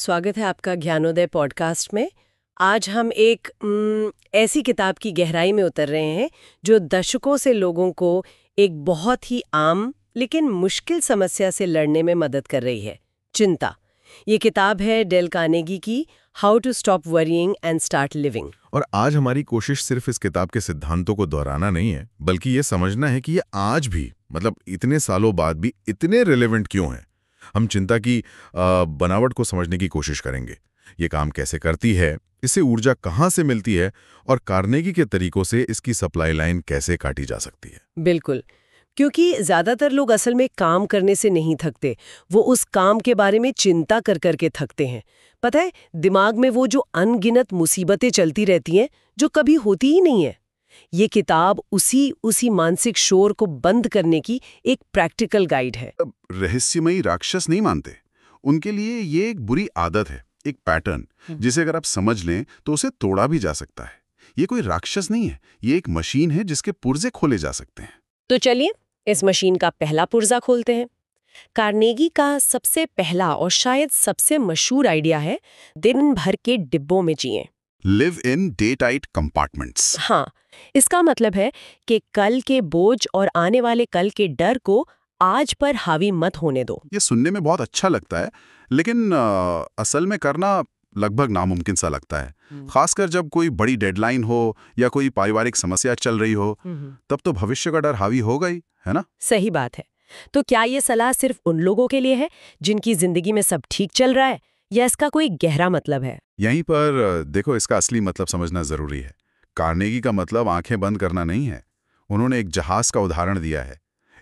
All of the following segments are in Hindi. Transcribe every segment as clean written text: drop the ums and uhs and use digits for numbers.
स्वागत है आपका ज्ञानोदय पॉडकास्ट में। आज हम एक ऐसी किताब की गहराई में उतर रहे हैं जो दशकों से लोगों को एक बहुत ही आम लेकिन मुश्किल समस्या से लड़ने में मदद कर रही है, चिंता। ये किताब है डेल कार्नेगी की how to stop worrying and start living. और आज हमारी कोशिश सिर्फ इस किताब के सिद्धांतों को दोहराना नहीं है, बल्कि ये समझना है कि ये आज भी, मतलब इतने सालों बाद भी इतने रिलेवेंट क्यों हैं। हम चिंता की बनावट को समझने की कोशिश करेंगे। ये काम कैसे करती है, इससे ऊर्जा कहाँ से मिलती है और कार्नेगी के तरीकों से इसकी सप्लाई लाइन कैसे काटी जा सकती है। बिल्कुल, क्योंकि ज्यादातर लोग असल में काम करने से नहीं थकते, वो उस काम के बारे में चिंता कर करके थकते हैं। पता है, दिमाग में वो जो अनगिनत मुसीबतें चलती रहती हैं जो कभी होती ही नहीं है। ये किताब उसी मानसिक शोर को बंद करने की एक प्रैक्टिकल गाइड है। रहस्यमयी राक्षस नहीं मानते, उनके लिए ये एक बुरी आदत है, एक पैटर्न जिसे अगर आप समझ लें तो उसे तोड़ा भी जा सकता है। ये कोई राक्षस नहीं है, ये एक मशीन है जिसके पुर्जे खोले जा सकते हैं। तो चलिए इस मशीन का पहला पुर्जा खोलते हैं। कार्नेगी का सबसे पहला और शायद सबसे मशहूर आइडिया है दिन भर के डिब्बों में जिएं। Live in day tight compartments. हाँ, इसका मतलब है कि कल के बोझ और आने वाले कल के डर को आज पर हावी मत होने दो। ये सुनने में बहुत अच्छा लगता है, लेकिन असल में करना लगभग नामुमकिन सा लगता है। खासकर जब कोई बड़ी डेडलाइन हो या कोई पारिवारिक समस्या चल रही हो, तब तो भविष्य का डर हावी होगा ही, है ना? सही बात है। तो क्या ये सलाह सिर्फ उन लोगों के लिए है जिनकी जिंदगी में सब ठीक चल रहा है, या इसका कोई गहरा मतलब है? यहीं पर देखो, इसका असली मतलब समझना जरूरी है। कार्नेगी का मतलब आंखें बंद करना नहीं है। उन्होंने एक जहाज का उदाहरण दिया है।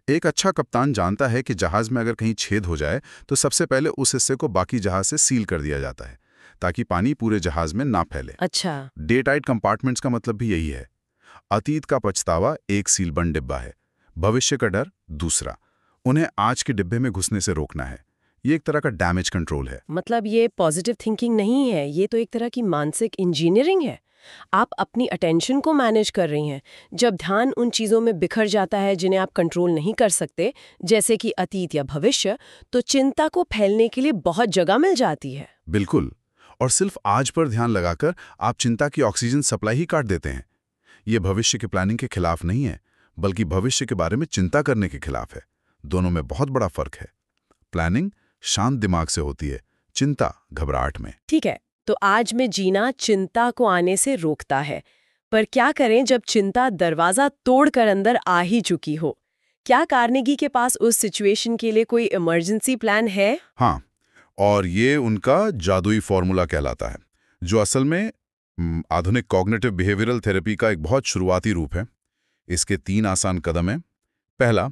एक अच्छा कप्तान जानता है कि जहाज में अगर कहीं छेद हो जाए तो सबसे पहले उस हिस्से को बाकी जहाज से सील कर दिया जाता है ताकि पानी पूरे जहाज में ना फैले। अच्छा, डे टाइट कंपार्टमेंट्स का मतलब भी यही है। अतीत का पछतावा एक सीलबंद डिब्बा है, भविष्य का डर दूसरा। उन्हें आज के डिब्बे में घुसने से रोकना है। ये एक तरह का डैमेज कंट्रोल है। मतलब ये पॉजिटिव थिंकिंग नहीं है, ये तो एक तरह की मानसिक इंजीनियरिंग है। आप अपनी अटेंशन को मैनेज कर रही हैं। जब ध्यान उन चीज़ों में बिखर जाता है जिन्हें आप कंट्रोल नहीं कर सकते, जैसे कि अतीत या भविष्य, तो चिंता को फैलने के लिए बहुत जगह मिल जाती है। बिल्कुल। और सिर्फ आज पर ध्यान लगाकर आप चिंता की ऑक्सीजन सप्लाई ही काट देते हैं। ये भविष्य की प्लानिंग के खिलाफ नहीं है, बल्कि भविष्य के बारे में चिंता करने के खिलाफ है। दोनों में बहुत बड़ा फर्क है। प्लानिंग शांत दिमाग से होती है, चिंता घबराहट में। ठीक है, तो आज में जीना चिंता को आने से रोकता है, पर क्या करें जब चिंता दरवाजा तोड़कर अंदर आ ही चुकी हो? क्या कार्नेगी के पास उस सिचुएशन के लिए कोई इमरजेंसी प्लान है? हाँ, और ये उनका जादुई फॉर्मूला कहलाता है, जो असल में आधुनिक कॉग्निटिव बिहेवियरल थेरेपी का एक बहुत शुरुआती रूप है। इसके 3 आसान कदम हैं। पहला,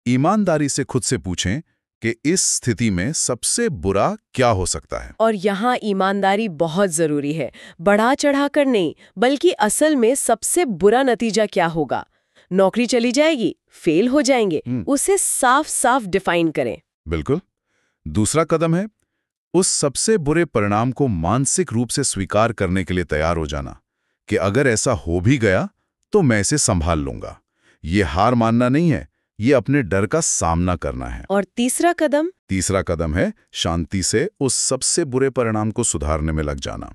ईमानदारी से खुद से पूछें कि इस स्थिति में सबसे बुरा क्या हो सकता है। और यहाँ ईमानदारी बहुत जरूरी है। बढ़ा चढ़ाकर नहीं, बल्कि असल में सबसे बुरा नतीजा क्या होगा। नौकरी चली जाएगी, फेल हो जाएंगे, उसे साफ साफ डिफाइन करें। बिल्कुल। दूसरा कदम है उस सबसे बुरे परिणाम को मानसिक रूप से स्वीकार करने के लिए तैयार हो जाना कि अगर ऐसा हो भी गया तो मैं इसे संभाल लूंगा। ये हार मानना नहीं है, ये अपने डर का सामना करना है। और तीसरा कदम? तीसरा कदम है शांति से उस सबसे बुरे परिणाम को सुधारने में लग जाना।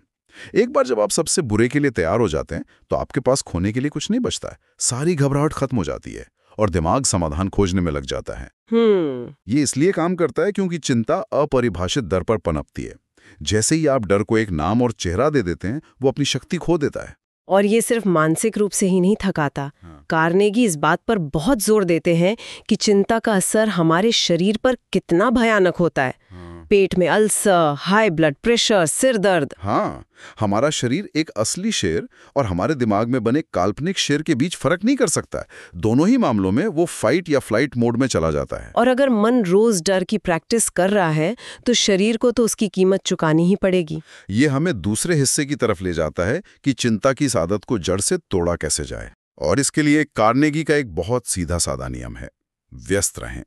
एक बार जब आप सबसे बुरे के लिए तैयार हो जाते हैं तो आपके पास खोने के लिए कुछ नहीं बचता है। सारी घबराहट खत्म हो जाती है और दिमाग समाधान खोजने में लग जाता है। ये इसलिए काम करता है क्योंकि चिंता अपरिभाषित दर पर पनपती है। जैसे ही आप डर को एक नाम और चेहरा दे देते हैं, वो अपनी शक्ति खो देता है। और ये सिर्फ मानसिक रूप से ही नहीं थकाता। कार्नेगी इस बात पर बहुत जोर देते हैं कि चिंता का असर हमारे शरीर पर कितना भयानक होता है। पेट में अल्सर, हाई ब्लड प्रेशर, सिर दर्द। हाँ, हमारा शरीर एक असली शेर और हमारे दिमाग में बने काल्पनिक शेर के बीच फर्क नहीं कर सकता है। दोनों ही मामलों में वो फाइट या फ्लाइट मोड में चला जाता है। और अगर मन रोज डर की प्रैक्टिस कर रहा है तो शरीर को तो उसकी कीमत चुकानी ही पड़ेगी। ये हमें दूसरे हिस्से की तरफ ले जाता है कि चिंता की इस आदत को जड़ से तोड़ा कैसे जाए। और इसके लिए कार्नेगी का एक बहुत सीधा साधा नियम है, व्यस्त रहें।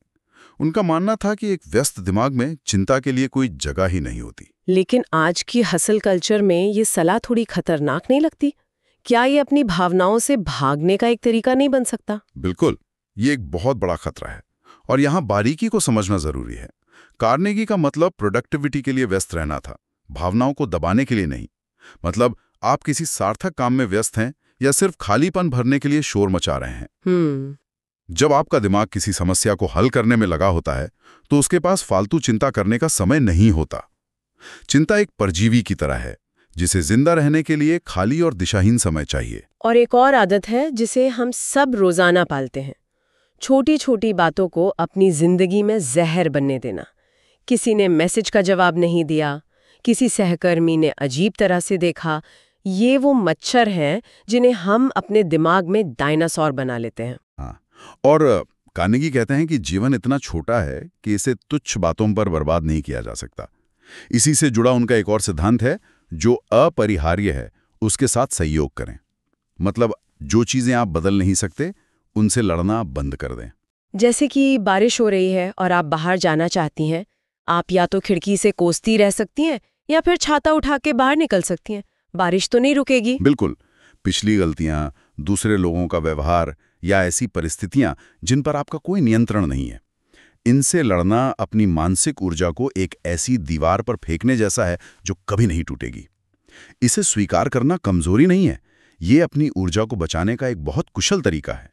उनका मानना था कि एक व्यस्त दिमाग में चिंता के लिए कोई जगह ही नहीं होती। लेकिन आज की हसल कल्चर में ये सलाह थोड़ी खतरनाक नहीं लगती? क्या ये अपनी भावनाओं से भागने का एक तरीका नहीं बन सकता? बिल्कुल, ये एक बहुत बड़ा खतरा है और यहाँ बारीकी को समझना जरूरी है। कार्नेगी का मतलब प्रोडक्टिविटी के लिए व्यस्त रहना था, भावनाओं को दबाने के लिए नहीं। मतलब आप किसी सार्थक काम में व्यस्त हैं या सिर्फ खालीपन भरने के लिए शोर मचा रहे हैं। जब आपका दिमाग किसी समस्या को हल करने में लगा होता है तो उसके पास फालतू चिंता करने का समय नहीं होता। चिंता एक परजीवी की तरह है जिसे जिंदा रहने के लिए खाली और दिशाहीन समय चाहिए। और एक और आदत है जिसे हम सब रोजाना पालते हैं, छोटी छोटी बातों को अपनी जिंदगी में जहर बनने देना। किसी ने मैसेज का जवाब नहीं दिया, किसी सहकर्मी ने अजीब तरह से देखा, ये वो मच्छर हैं जिन्हें हम अपने दिमाग में डायनासोर बना लेते हैं। हाँ, और कार्नेगी कहते हैं कि जीवन इतना छोटा है कि इसे तुच्छ बातों पर बर्बाद नहीं किया जा सकता। इसी से जुड़ा उनका एक और सिद्धांत है, जो अपरिहार्य है उसके साथ सहयोग करें। मतलब जो चीजें आप बदल नहीं सकते उनसे लड़ना बंद कर दें। जैसे कि बारिश हो रही है और आप बाहर जाना चाहती हैं, आप या तो खिड़की से कोसती रह सकती हैं या फिर छाता उठा के बाहर निकल सकती हैं। बारिश तो नहीं रुकेगी। बिल्कुल। पिछली गलतियां, दूसरे लोगों का व्यवहार या ऐसी परिस्थितियां जिन पर आपका कोई नियंत्रण नहीं है, इनसे लड़ना अपनी मानसिक ऊर्जा को एक ऐसी दीवार पर फेंकने जैसा है जो कभी नहीं टूटेगी। इसे स्वीकार करना कमजोरी नहीं है, ये अपनी ऊर्जा को बचाने का एक बहुत कुशल तरीका है,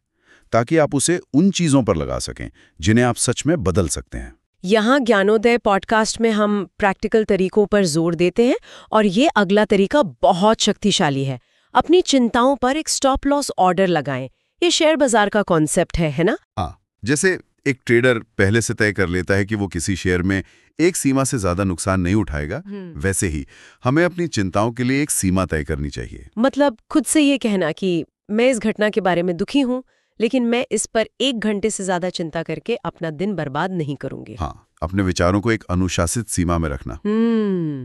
ताकि आप उसे उन चीजों पर लगा सकें जिन्हें आप सच में बदल सकते हैं। यहाँ ज्ञानोदय पॉडकास्ट में हम प्रैक्टिकल तरीकों पर जोर देते हैं और ये अगला तरीका बहुत शक्तिशाली है। अपनी चिंताओं पर एक स्टॉप लॉस ऑर्डर लगाएं। ये शेयर बाजार का कॉन्सेप्ट है ना? हाँ, जैसे एक ट्रेडर पहले से तय कर लेता है कि वो किसी शेयर में एक सीमा से ज्यादा नुकसान नहीं उठाएगा, वैसे ही हमें अपनी चिंताओं के लिए एक सीमा तय करनी चाहिए। मतलब खुद से ये कहना कि मैं इस घटना के बारे में दुखी हूँ, लेकिन मैं इस पर 1 घंटे से ज्यादा चिंता करके अपना दिन बर्बाद नहीं करूंगी। हाँ, अपने विचारों को एक अनुशासित सीमा में रखना।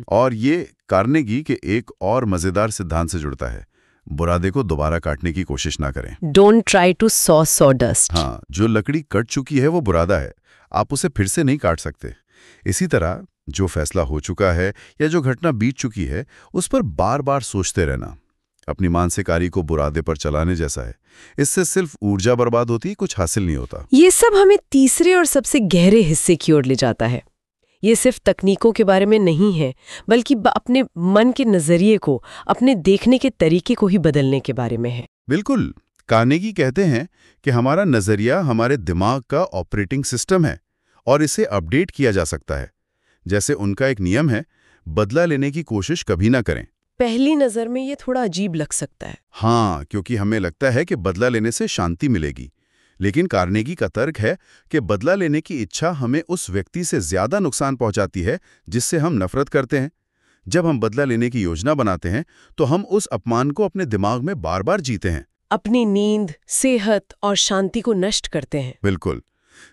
और ये कार्नेगी के एक और मजेदार सिद्धांत से जुड़ता है, बुरादे को दोबारा काटने की कोशिश ना करें। Don't try to saw sawdust. हाँ, जो लकड़ी कट चुकी है वो बुरादा है, आप उसे फिर से नहीं काट सकते। इसी तरह जो फैसला हो चुका है या जो घटना बीत चुकी है उस पर बार बार सोचते रहना अपनी मानसिक आरी को बुरादे पर चलाने जैसा है। इससे सिर्फ ऊर्जा बर्बाद होती, कुछ हासिल नहीं होता। ये सब हमें तीसरे और सबसे गहरे हिस्से की ओर ले जाता है। ये सिर्फ तकनीकों के बारे में नहीं है, बल्कि अपने मन के नजरिए को, अपने देखने के तरीके को ही बदलने के बारे में है। बिल्कुल। कार्नेगी कहते हैं कि हमारा नजरिया हमारे दिमाग का ऑपरेटिंग सिस्टम है और इसे अपडेट किया जा सकता है। जैसे उनका एक नियम है, बदला लेने की कोशिश कभी ना करें। पहली नजर में ये थोड़ा अजीब लग सकता है। हाँ, क्योंकि हमें लगता है कि बदला लेने से शांति मिलेगी, लेकिन कार्नेगी का तर्क है कि बदला लेने की इच्छा हमें उस व्यक्ति से ज्यादा नुकसान पहुंचाती है जिससे हम नफरत करते हैं। जब हम बदला लेने की योजना बनाते हैं तो हम उस अपमान को अपने दिमाग में बार बार जीते हैं, अपनी नींद, सेहत और शांति को नष्ट करते हैं। बिल्कुल,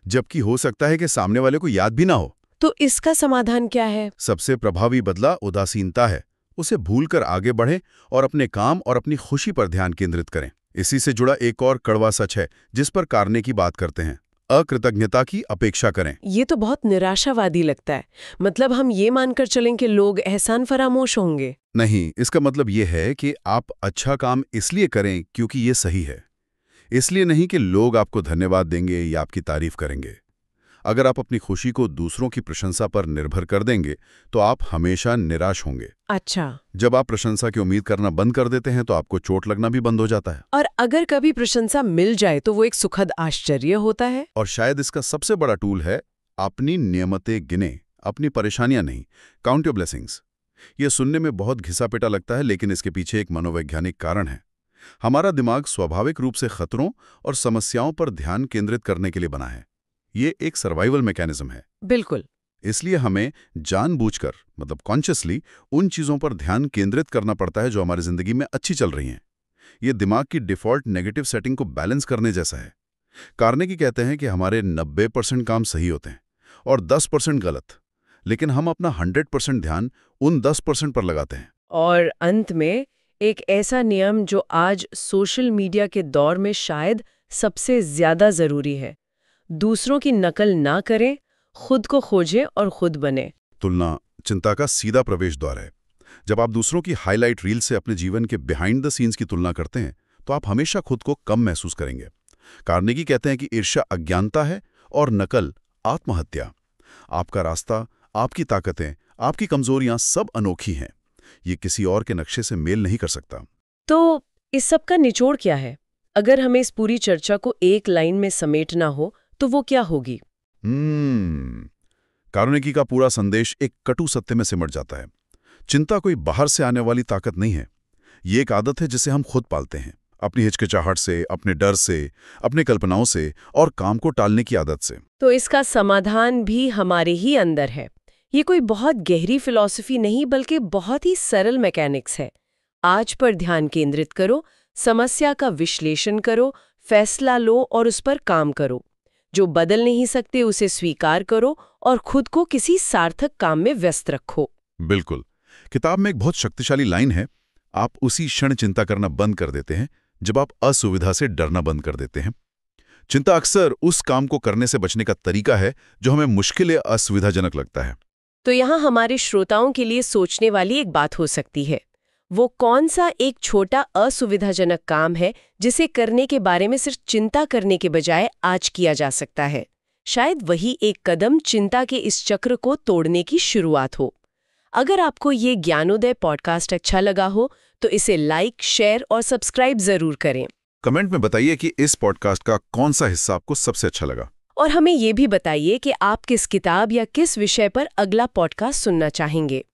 जबकि हो सकता है कि सामने वाले को याद भी ना हो। तो इसका समाधान क्या है? सबसे प्रभावी बदला उदासीनता है। उसे भूलकर आगे बढ़ें और अपने काम और अपनी खुशी पर ध्यान केंद्रित करें। इसी से जुड़ा एक और कड़वा सच है जिस पर कार्नेगी बात करते हैं, अकृतज्ञता की अपेक्षा करें। ये तो बहुत निराशावादी लगता है। मतलब हम ये मानकर चलें कि लोग एहसान फरामोश होंगे। नहीं, इसका मतलब ये है कि आप अच्छा काम इसलिए करें क्योंकि ये सही है, इसलिए नहीं कि लोग आपको धन्यवाद देंगे या आपकी तारीफ करेंगे। अगर आप अपनी खुशी को दूसरों की प्रशंसा पर निर्भर कर देंगे तो आप हमेशा निराश होंगे। अच्छा। जब आप प्रशंसा की उम्मीद करना बंद कर देते हैं तो आपको चोट लगना भी बंद हो जाता है। और अगर कभी प्रशंसा मिल जाए तो वो एक सुखद आश्चर्य होता है। और शायद इसका सबसे बड़ा टूल है अपनी नियमतें गिने, अपनी परेशानियां नहीं। Count your blessings. ये सुनने में बहुत घिसा-पिटा लगता है, लेकिन इसके पीछे एक मनोवैज्ञानिक कारण है। हमारा दिमाग स्वाभाविक रूप से खतरों और समस्याओं पर ध्यान केंद्रित करने के लिए बना है। ये एक सर्वाइवल मैकेनिज्म है। बिल्कुल। इसलिए हमें जानबूझकर, मतलब कॉन्शियसली, उन चीजों पर ध्यान केंद्रित करना पड़ता है जो हमारी जिंदगी में अच्छी चल रही हैं। ये दिमाग की डिफॉल्ट नेगेटिव सेटिंग को बैलेंस करने जैसा है। कार्नेगी कहते हैं कि हमारे 90% काम सही होते हैं और 10% गलत, लेकिन हम अपना 100% ध्यान उन 10% पर लगाते हैं। और अंत में एक ऐसा नियम जो आज सोशल मीडिया के दौर में शायद सबसे ज्यादा जरूरी है, दूसरों की नकल ना करें, खुद को खोजें और खुद बने। तुलना चिंता का सीधा प्रवेश द्वार है। जब आप दूसरों की हाईलाइट रील से अपने जीवन के बिहाइंड द सीन्स की तुलना करते हैं तो आप हमेशा खुद को कम महसूस करेंगे। कार्नेगी कहते हैं कि ईर्ष्या अज्ञानता है और नकल आत्महत्या। आपका रास्ता, आपकी ताकतें आपकी कमजोरियां सब अनोखी हैं। ये किसी और के नक्शे से मेल नहीं कर सकता। तो इस सब का निचोड़ क्या है? अगर हमें इस पूरी चर्चा को एक लाइन में समेटना हो तो वो क्या होगी? कार्नेगी का पूरा संदेश एक कटु सत्य में सिमट जाता है। चिंता कोई बाहर से आने वाली ताकत नहीं है। ये एक आदत है जिसे हम खुद पालते हैं, अपनी हिचकिचाहट से, अपने डर से, अपने कल्पनाओं से और काम को टालने की आदत से। तो इसका समाधान भी हमारे ही अंदर है। ये कोई बहुत गहरी फिलॉसफी नहीं बल्कि बहुत ही सरल मैकेनिक्स है। आज पर ध्यान केंद्रित करो, समस्या का विश्लेषण करो, फैसला लो और उस पर काम करो। जो बदल नहीं सकते उसे स्वीकार करो और खुद को किसी सार्थक काम में व्यस्त रखो। बिल्कुल। किताब में एक बहुत शक्तिशाली लाइन है, आप उसी क्षण चिंता करना बंद कर देते हैं जब आप असुविधा से डरना बंद कर देते हैं। चिंता अक्सर उस काम को करने से बचने का तरीका है जो हमें मुश्किल या असुविधाजनक लगता है। तो यहाँ हमारे श्रोताओं के लिए सोचने वाली एक बात हो सकती है, वो कौन सा एक छोटा असुविधाजनक काम है जिसे करने के बारे में सिर्फ चिंता करने के बजाय आज किया जा सकता है। शायद वही एक कदम चिंता के इस चक्र को तोड़ने की शुरुआत हो। अगर आपको ये ज्ञानोदय पॉडकास्ट अच्छा लगा हो तो इसे लाइक, शेयर और सब्सक्राइब जरूर करें। कमेंट में बताइए कि इस पॉडकास्ट का कौन सा हिस्सा आपको सबसे अच्छा लगा। और हमें ये भी बताइए कि आप किस किताब या किस विषय पर अगला पॉडकास्ट सुनना चाहेंगे।